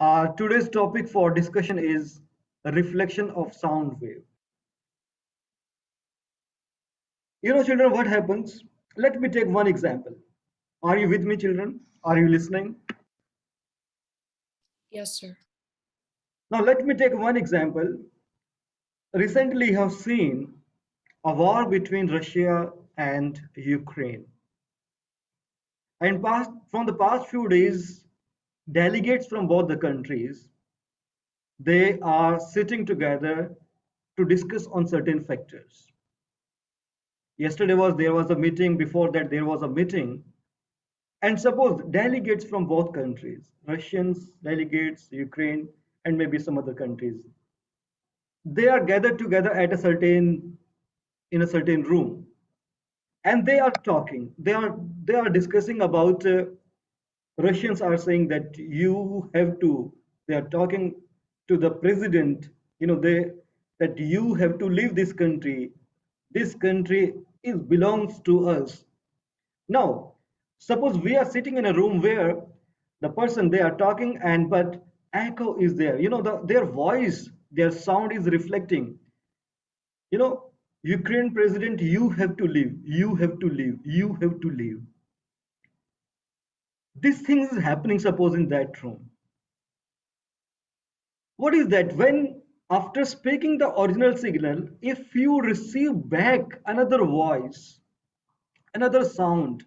Today's topic for discussion is a reflection of sound wave. Children, what happens? Let me take one example. Are you with me, children? Are you listening? Yes, sir. Now, let me take one example. Recently, you have seen a war between Russia and Ukraine. And from the past few days, delegates from both the countries, they are sitting together to discuss on certain factors. Yesterday there was a meeting, before that there was a meeting, and suppose delegates from both countries, Russians delegates, Ukraine, and maybe some other countries, they are gathered together at a certain in a certain room, and they are talking, they are discussing about Russians are saying that you have to, they are talking to the president, they that you have to leave this country. This country is belongs to us. Now, suppose we are sitting in a room where the person they are talking, and but echo is there. Their voice, their sound is reflecting. You know, Ukraine president, you have to leave, you have to leave, you have to leave. This thing is happening, suppose in that room. What is that? When after speaking the original signal, if you receive back another voice, another sound,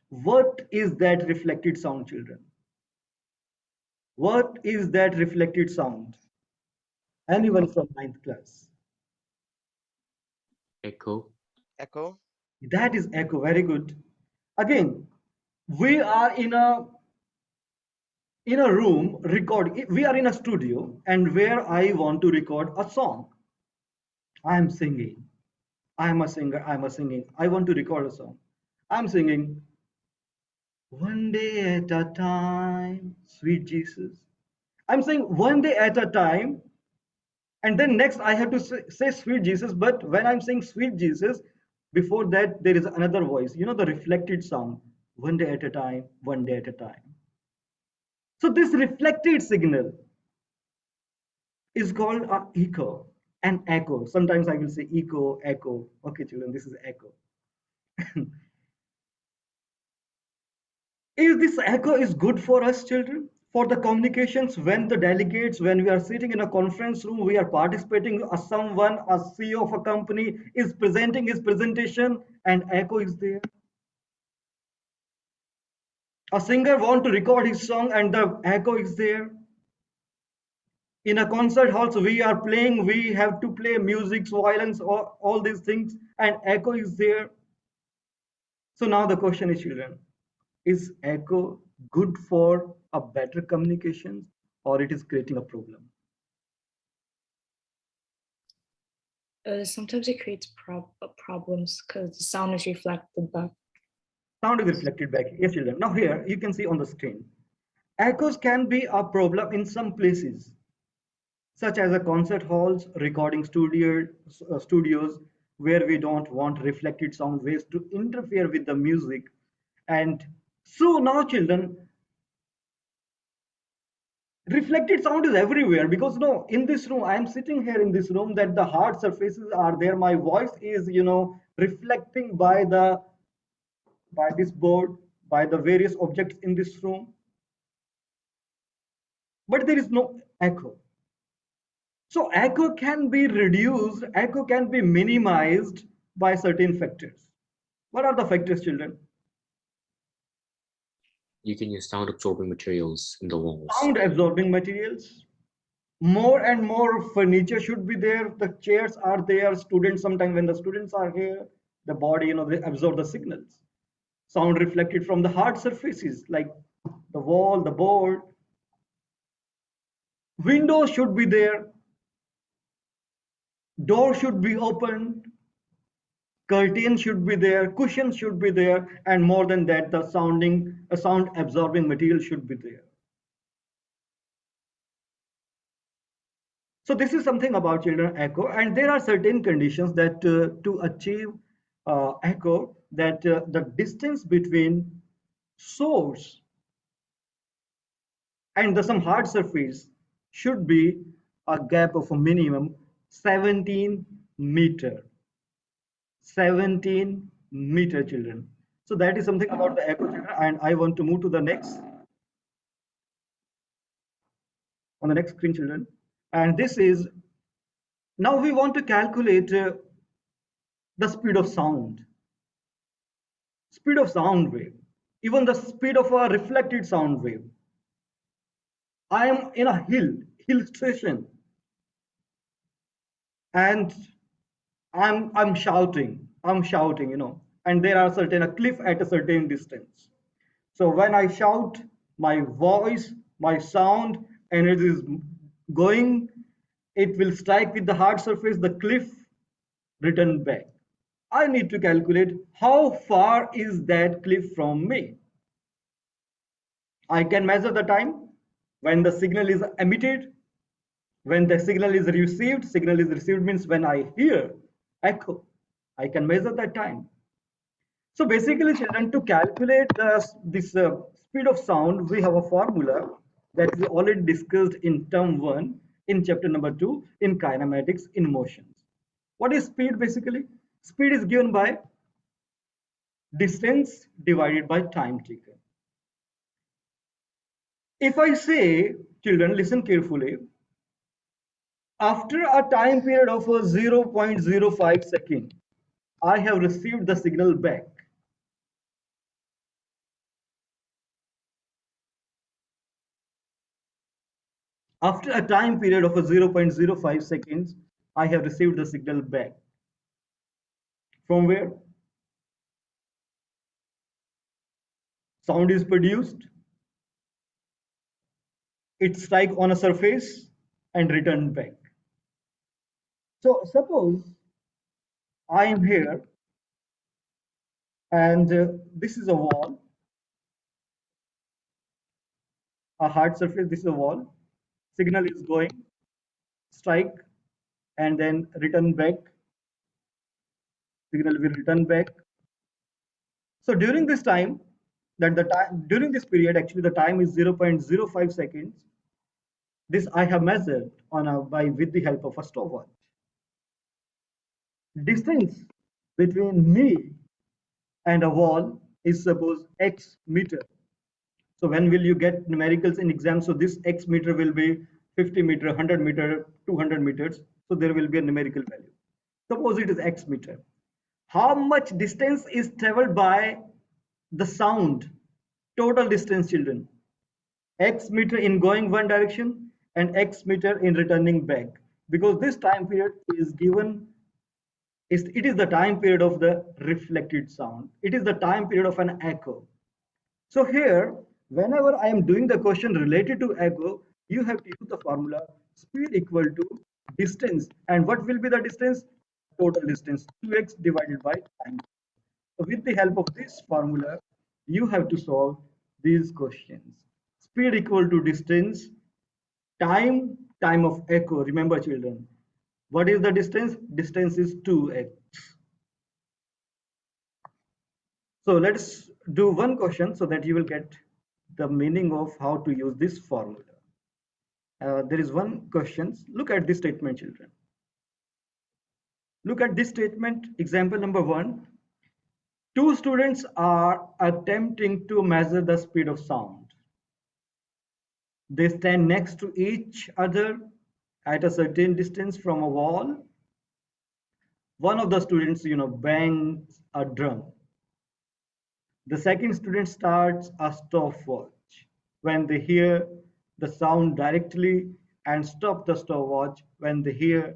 what is that reflected sound, children? What is that reflected sound? Anyone from ninth class? Echo. Echo. That is echo. Very good. Again, we are in a room record. We are in a studio, and where I want to record a song. I am singing. I am a singer. I am a singing. I want to record a song. I'm singing. One day at a time, sweet Jesus. I'm saying one day at a time, and then next I have to say sweet Jesus. But when I'm saying sweet Jesus, before that there is another voice, the reflected sound. One day at a time, one day at a time. So this reflected signal is called a echo, an echo. Sometimes I will say echo, echo. Okay, children, this is echo. Is this echo is good for us, children? For the communications, when the delegates, when we are sitting in a conference room, we are participating, someone, a CEO of a company is presenting his presentation, and echo is there. A singer want to record his song, and the echo is there. In a concert hall, so we are playing, we have to play music, violence, all these things, and echo is there. So now the question is, children, is echo good for a better communication, or it is creating a problem? Sometimes it creates problems because the sound is reflected back. Sound is reflected back. Yes, children. Now here you can see on the screen. Echoes can be a problem in some places, such as a concert halls, recording studios, where we don't want reflected sound waves to interfere with the music. And so now, children, reflected sound is everywhere, because no, in this room, I am sitting here in this room, that the hard surfaces are there. My voice is, reflecting by this board, by the various objects in this room, but there is no echo. So echo can be reduced, echo can be minimized by certain factors. What are the factors, children? You can use sound absorbing materials in the walls. Sound absorbing materials. More and more furniture should be there. The chairs are there. Students, sometimes when the students are here, the body, they absorb the signals. Sound reflected from the hard surfaces like the wall, the board. Windows should be there. Door should be open. Curtains should be there. Cushions should be there. And more than that, the sound absorbing material should be there. So this is something about children echo, and there are certain conditions that to achieve echo, that the distance between source and the some hard surface should be a gap of a minimum 17 meter. 17-meter, children. So that is something about the echo, children, and I want to move to the next, on the next screen, children. And this is, now we want to calculate the speed of sound. Speed of sound wave, even the speed of a reflected sound wave. I am in a hill station, and I'm shouting, and there are certain a cliff at a certain distance. So when I shout, my voice, my sound, and it is going, it will strike with the hard surface, the cliff, return back. I need to calculate how far is that cliff from me. I can measure the time when the signal is emitted, when the signal is received means when I hear echo, I can measure that time. So basically, children, to calculate this speed of sound, we have a formula that we already discussed in term 1 in chapter number 2 in kinematics in motions. What is speed basically? Speed is given by distance divided by time taken. If I say, children, listen carefully, after a time period of 0.05 second, I have received the signal back. After a time period of 0.05 seconds, I have received the signal back. From where? Sound is produced, it strikes on a surface and return back. So suppose I am here and this is a wall, a hard surface, this is a wall. Signal is going, strike, and then return back. Signal will return back. So during this time, during this period, actually the time is 0.05 seconds. This I have measured with the help of a stopwatch. Distance between me and a wall is suppose x meter. So when will you get numericals in exam? So this x meter will be 50 meter, 100 meter, 200 meters. So there will be a numerical value. Suppose it is x meter. How much distance is traveled by the sound? Total distance, children. X meter in going one direction and x meter in returning back. Because this time period is given, it is the time period of the reflected sound. It is the time period of an echo. So here, whenever I am doing the question related to echo, you have to use the formula speed equal to distance. And what will be the distance? Total distance, 2x divided by time. So with the help of this formula, you have to solve these questions. Speed equal to distance, time of echo. Remember, children, what is the distance? Distance is 2x. So let's do one question so that you will get the meaning of how to use this formula. There is one question. Look at this statement, children. Look at this statement, example number 1. Two students are attempting to measure the speed of sound. They stand next to each other at a certain distance from a wall. One of the students, bangs a drum. The second student starts a stopwatch when they hear the sound directly and stop the stopwatch when they hear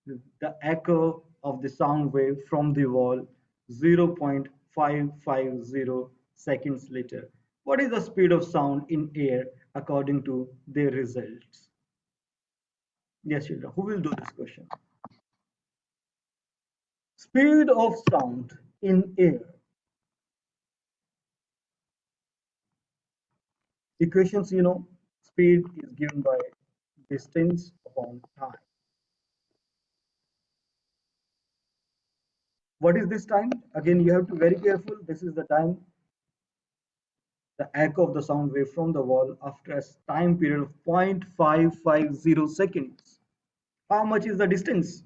the echo of the sound wave from the wall 0.550 seconds later. What is the speed of sound in air according to their results? Yes, children, who will do this question? Speed of sound in air. Equations, speed is given by distance upon time. What is this time? Again, you have to be very careful. This is the time the echo of the sound wave from the wall after a time period of 0.550 seconds. How much is the distance?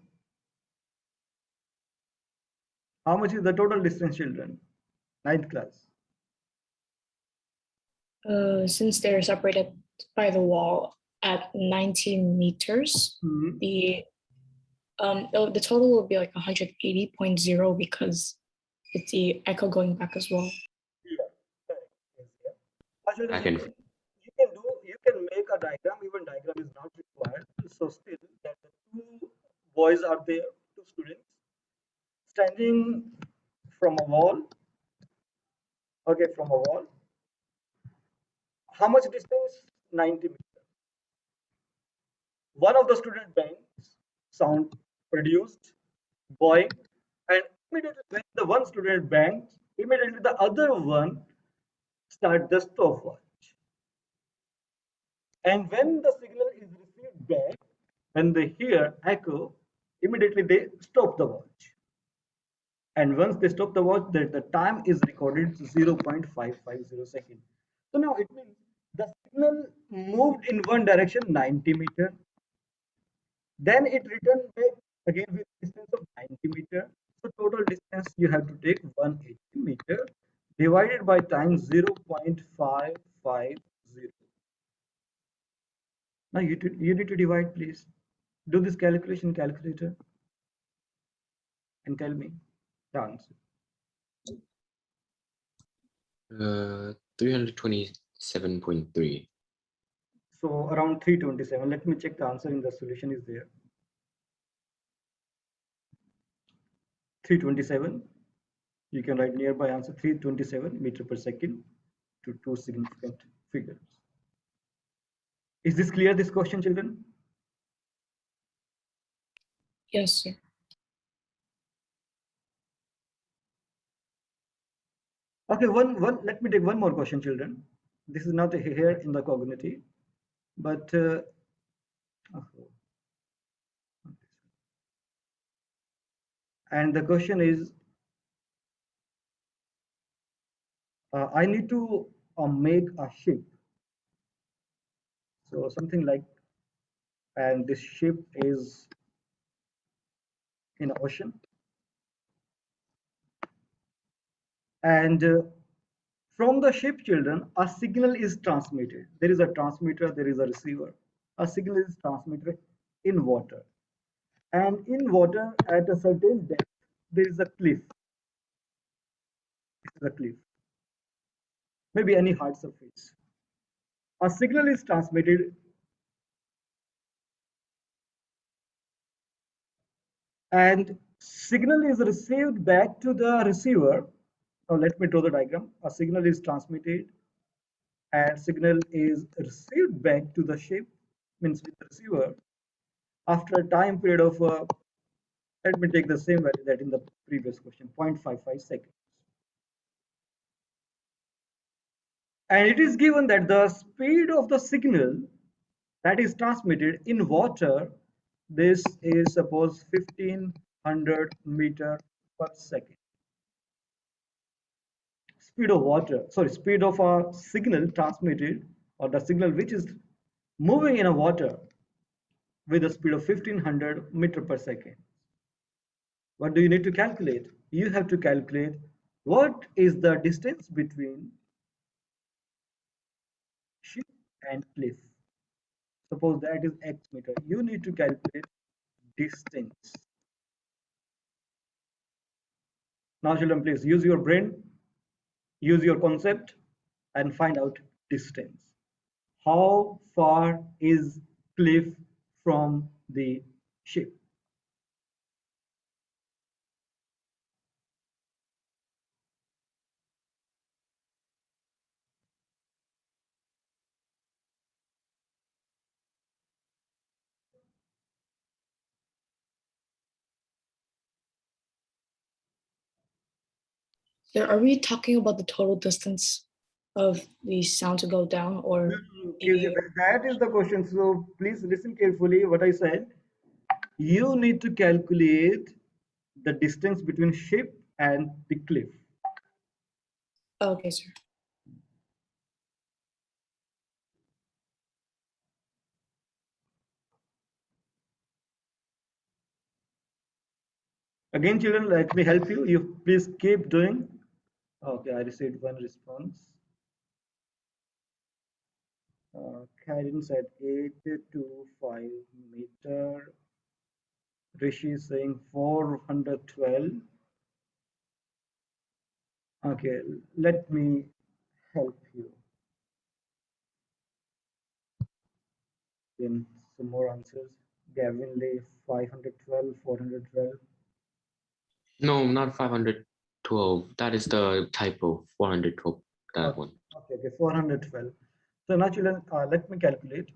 How much is the total distance, children? Ninth class. Since they're separated by the wall at 90 meters, Mhm. the total will be like 180.0 because it's the echo going back as well. Yeah, correct. Yes, yeah. Children, Back and you can make a diagram. Even diagram is not required. So still that the two boys are there, two students standing from a wall. Okay, from a wall. How much distance? 90 meters. One of the student bangs, sound produced, boing, and immediately when the one student bangs, immediately the other one start the stopwatch. And when the signal is received back, when they hear echo, immediately they stop the watch. And once they stop the watch, the time is recorded 0.550 seconds. So now it means the signal moved in one direction 90 meter, then it returned back again with distance of 90 meter. So total distance you have to take 180 meter divided by time 0.550. Now you need to divide, please. Do this calculation calculator and tell me the answer. 327.3. So around 327. Let me check the answer in the solution is there. 327. You can write nearby answer 327 meter per second to two significant figures. Is this clear, this question, children? Yes, sir. Okay, let me take one more question, children. This is not here in the cognitive, but and the question is, I need to make a ship. So something like, and this ship is in the ocean, and from the ship, children, a signal is transmitted. There is a transmitter, there is a receiver. A signal is transmitted in water. And in water, at a certain depth, there is a cliff. This is a cliff. Maybe any hard surface. A signal is transmitted and signal is received back to the receiver. Now let me draw the diagram. A signal is transmitted and signal is received back to the ship, means with the receiver, after a time period of let me take the same value that in the previous question, 0.55 seconds. And it is given that the speed of the signal that is transmitted in water, this is suppose 1500 meter per second. Speed of water, sorry, speed of a signal transmitted, or the signal which is moving in a water with a speed of 1500 meter per second. What do you need to calculate? You have to calculate what is the distance between ship and cliff. Suppose that is x meter. You need to calculate distance. Now children, please use your brain, use your concept and find out distance. How far is cliff from the ship? So are we talking about the total distance of the sound to go down, or That is the question. So please listen carefully what I said. You need to calculate the distance between ship and the cliff. okay, sir. Again, children, let me help you. You please keep doing. Okay, I received one response. Karin said 825 meter. Rishi is saying 412. Okay, let me help you. Then some more answers. Gavin Lee 512, 412. No, not 512. That is the typo. 412. That Okay, one. okay, 412. So now children, let me calculate.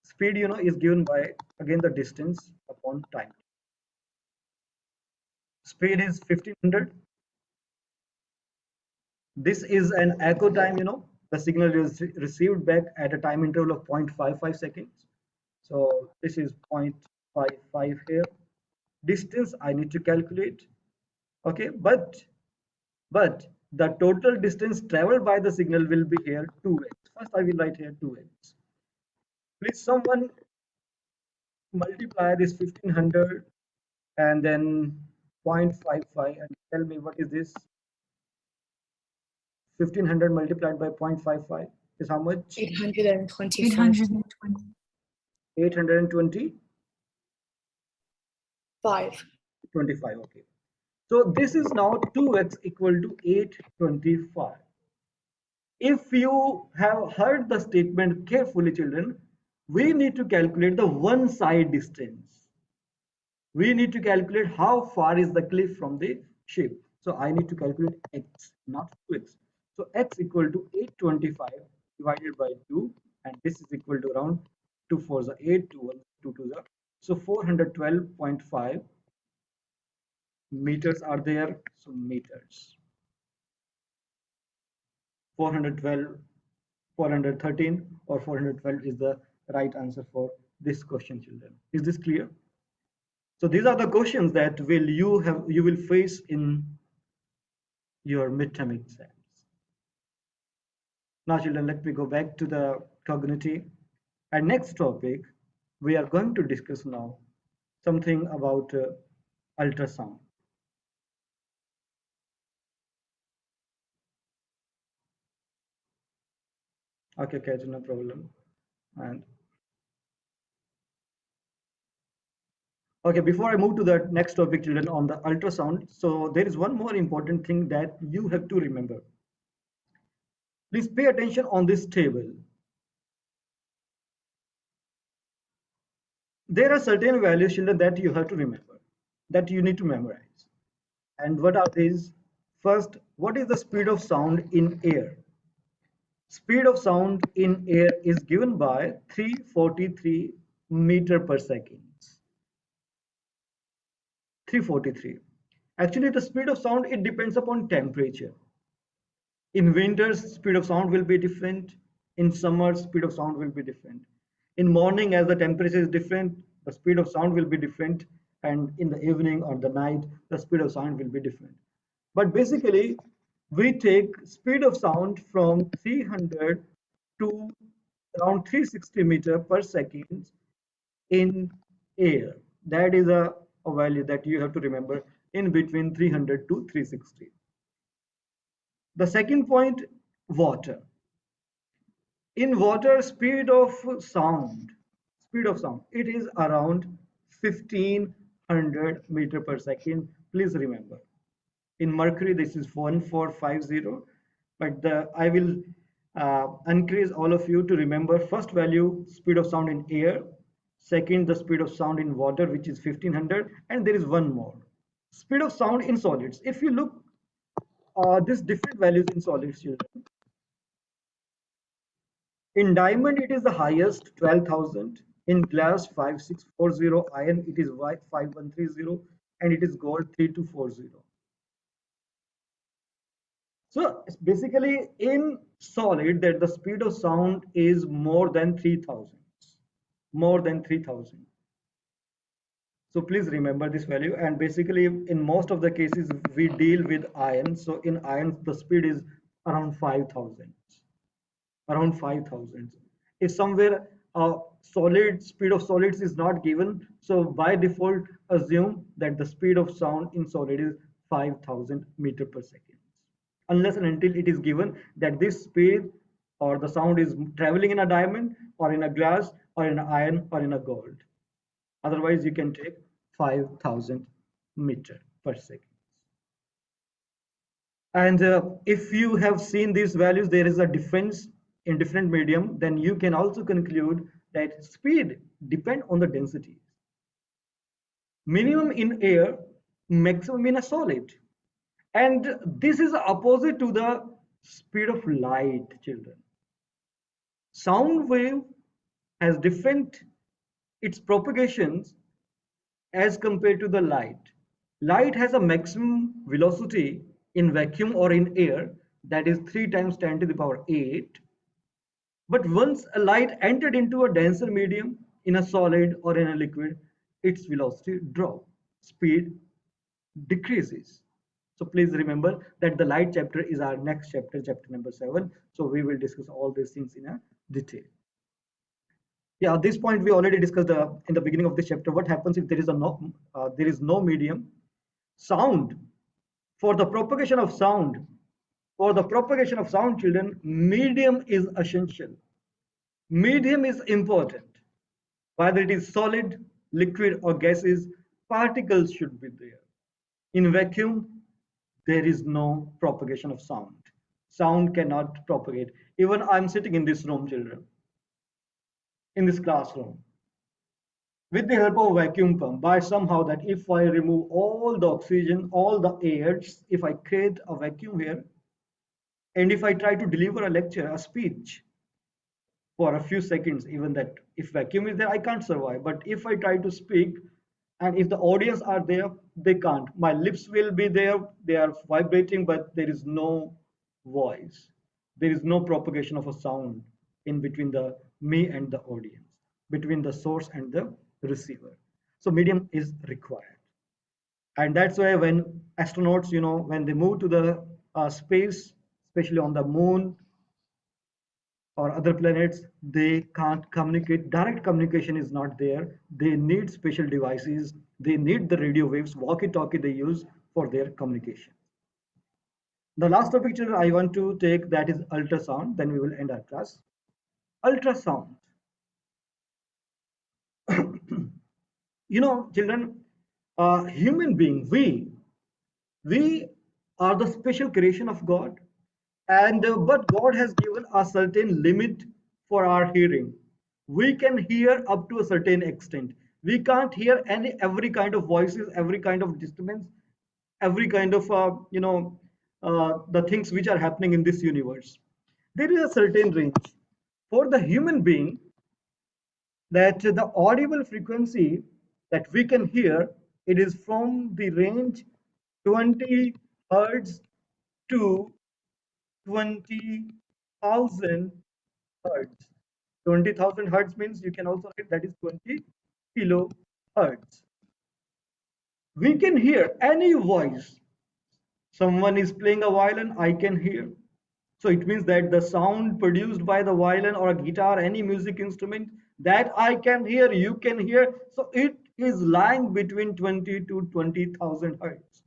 Speed, is given by, again, the distance upon time. Speed is 1500. This is an echo time, the signal is received back at a time interval of 0.55 seconds. So this is 0.55 here. Distance I need to calculate. Okay, but the total distance traveled by the signal will be here 2x. First I will write here 2x. Please someone multiply this 1500 and then 0.55 and tell me what is this. 1500 multiplied by 0.55 is how much? 825. 820. 820. 25. Okay. So this is now 2x equal to 825. If you have heard the statement carefully, children, we need to calculate the one side distance. We need to calculate how far is the cliff from the ship. So I need to calculate x, not 2x. So x equal to 825 divided by 2, and this is equal to around 2 4s are 8, 2 1, 2 2s are. So 412.5 meters are there. So meters. 412, 413 or 412 is the right answer for this question, children. Is this clear? So these are the questions that you will face in your midterm exams. Now, children, let me go back to the cognitive. And next topic, we are going to discuss now something about ultrasound. Okay, okay, no problem. And okay, before I move to the next topic, children, on the ultrasound, so there is one more important thing that you have to remember. Please pay attention on this table. There are certain values, children, that you have to remember, that you need to memorize. And what are these? First, what is the speed of sound in air? Speed of sound in air is given by 343 meter per second. 343. Actually, the speed of sound, it depends upon temperature. In winters, speed of sound will be different. In summer, speed of sound will be different. In morning, as the temperature is different, the speed of sound will be different. And in the evening or the night, the speed of sound will be different. But basically, we take speed of sound from 300 to around 360 meter per second in air. That is a value that you have to remember, in between 300 to 360. The second point, water. In water, speed of sound, it is around 1500 meter per second. Please remember. In mercury, this is 1450, but I will encourage all of you to remember first value, speed of sound in air. Second, the speed of sound in water, which is 1500, and there is one more. Speed of sound in solids. If you look these different values in solids, children. In diamond, it is the highest, 12,000. In glass, 5640. Iron, it is 5130. And it is gold, 3240. So basically, in solid, that the speed of sound is more than 3000. More than 3000. So please remember this value. And basically, in most of the cases, we deal with iron. So in iron, the speed is around 5000. Around 5000. If somewhere solid speed of solids is not given. So by default, assume that the speed of sound in solid is 5,000 meter per second. Unless and until it is given that this speed or the sound is traveling in a diamond or in a glass or in iron or in a gold. Otherwise, you can take 5,000 meter per second. And if you have seen these values, there is a difference in different medium, then you can also conclude that speed depend on the density. Minimum in air, maximum in a solid. And this is opposite to the speed of light, children. Sound wave has different its propagations as compared to the light. Light has a maximum velocity in vacuum or in air, that is 3 times 10 to the power 8. But once a light entered into a denser medium in a solid or in a liquid, its velocity drops, speed decreases. So please remember that the light chapter is our next chapter, chapter number 7. So we will discuss all these things in a detail. Yeah, at this point we already discussed in the beginning of this chapter what happens if there is no medium. Sound, for the propagation of sound, children, medium is essential. Medium is important. Whether it is solid, liquid, or gases, particles should be there. In vacuum, there is no propagation of sound. Sound cannot propagate. Even I'm sitting in this room, children, in this classroom, with the help of vacuum pump, by somehow that if I remove all the oxygen, all the airs, if I create a vacuum here, and if I try to deliver a lecture, a speech, for a few seconds, even that if vacuum is there, I can't survive. But if I try to speak, and if the audience are there, they can't. My lips will be there, they are vibrating, but there is no voice. There is no propagation of a sound in between the me and the audience, between the source and the receiver. So medium is required. And that's why when astronauts, when they move to the space, especially on the moon or other planets, they can't communicate. Direct communication is not there. They need special devices. They need the radio waves, walkie-talkie they use for their communication. The last topic, children, I want to take, that is ultrasound. Then we will end our class. Ultrasound. Children, human being, we are the special creation of God, and but God has given a certain limit for our hearing. We can hear up to a certain extent. We can't hear every kind of voices, every kind of disturbance, every kind of the things which are happening in this universe. There is a certain range for the human being, that the audible frequency that we can hear, it is from the range 20 hertz to 20,000 hertz. 20,000 hertz means you can also write that is 20 kilohertz. We can hear any voice. Someone is playing a violin, I can hear. So it means that the sound produced by the violin or a guitar, any music instrument, that I can hear, you can hear. So it is lying between 20 to 20,000 hertz.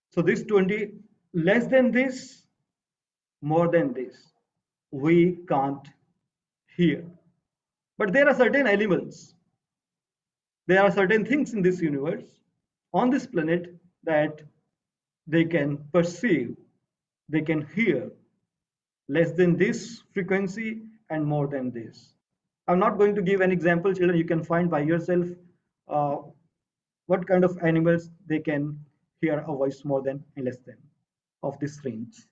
So this 20, less than this, more than this, we can't hear. But there are certain elements, there are certain things in this universe, on this planet, that they can perceive, they can hear less than this frequency and more than this. I'm not going to give an example, children. You can find by yourself uh, what kind of animals they can hear a voice more than and less than of this range.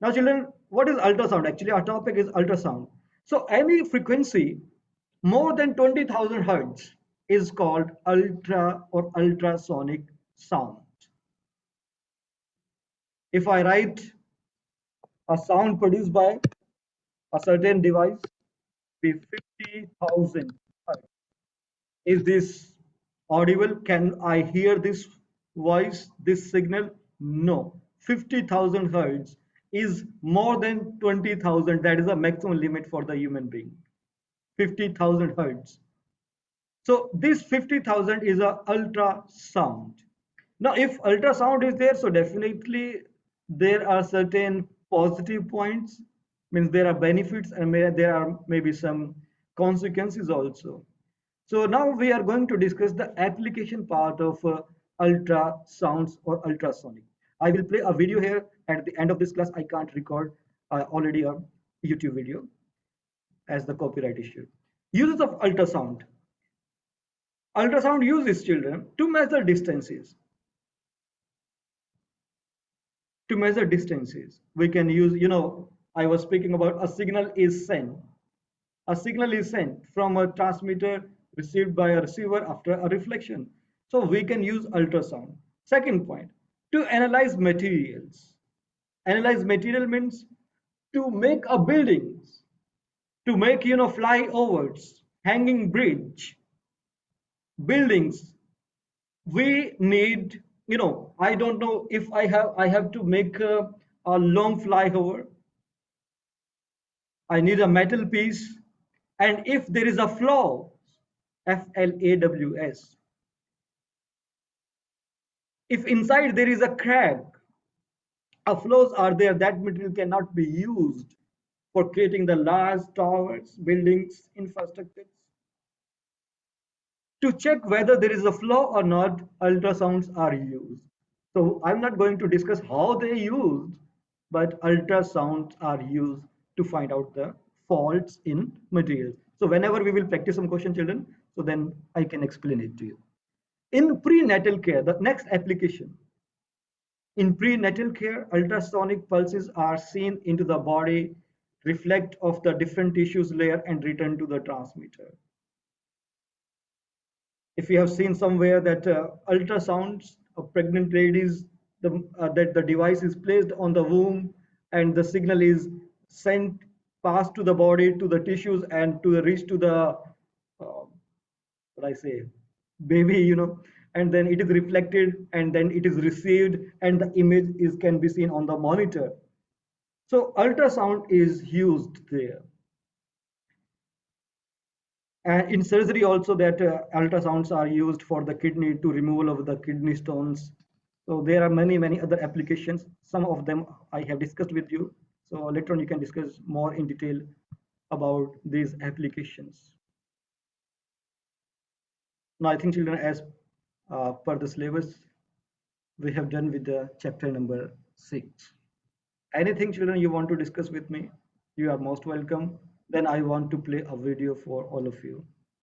Now, children, what is ultrasound? Actually, our topic is ultrasound. So any frequency more than 20,000 hertz is called ultra or ultrasonic sound. If I write a sound produced by a certain device be 50,000 hertz, is this audible? Can I hear this voice, this signal? No. 50,000 hertz is more than 20,000. That is the maximum limit for the human being. 50,000 hertz. So this 50,000 is a ultrasound. Now, if ultrasound is there, so definitely there are certain positive points, means there are benefits, and there are maybe some consequences also. So now we are going to discuss the application part of ultrasounds or ultrasonic. I will play a video here at the end of this class. I can't record already a YouTube video as the copyright issue. Uses of ultrasound. Ultrasound uses children to measure distances. To measure distances, we can use, I was speaking about a signal is sent. A signal is sent from a transmitter received by a receiver after a reflection. So we can use ultrasound. Second point, to analyze materials. Analyze material means to make a buildings, to make, flyovers, hanging bridge, buildings. We need, I don't know if I have to make a long flyover. I need a metal piece, and if there is a flaw, flaws, if inside there is a crack, a flaws are there, that material cannot be used for creating the large towers, buildings, infrastructures. To check whether there is a flaw or not, ultrasounds are used. So I'm not going to discuss how they used, but ultrasounds are used to find out the faults in materials. So whenever we will practice some question, children, so then I can explain it to you. In prenatal care, the next application. In prenatal care, ultrasonic pulses are seen into the body, reflect of the different tissues layer and return to the transmitter. If you have seen somewhere that ultrasounds of pregnant ladies, that the device is placed on the womb and the signal is sent passed to the body, to the tissues, and to reach to the what I say, baby, and then it is reflected and then it is received and the image is can be seen on the monitor. So ultrasound is used there. And in surgery also, that ultrasounds are used for the kidney, to removal of the kidney stones. So there are many other applications. Some of them I have discussed with you. So later on you can discuss more in detail about these applications. Now I think, children, as per the syllabus, we have done with the chapter number 6. Anything, children, you want to discuss with me, you are most welcome. Then I want to play a video for all of you.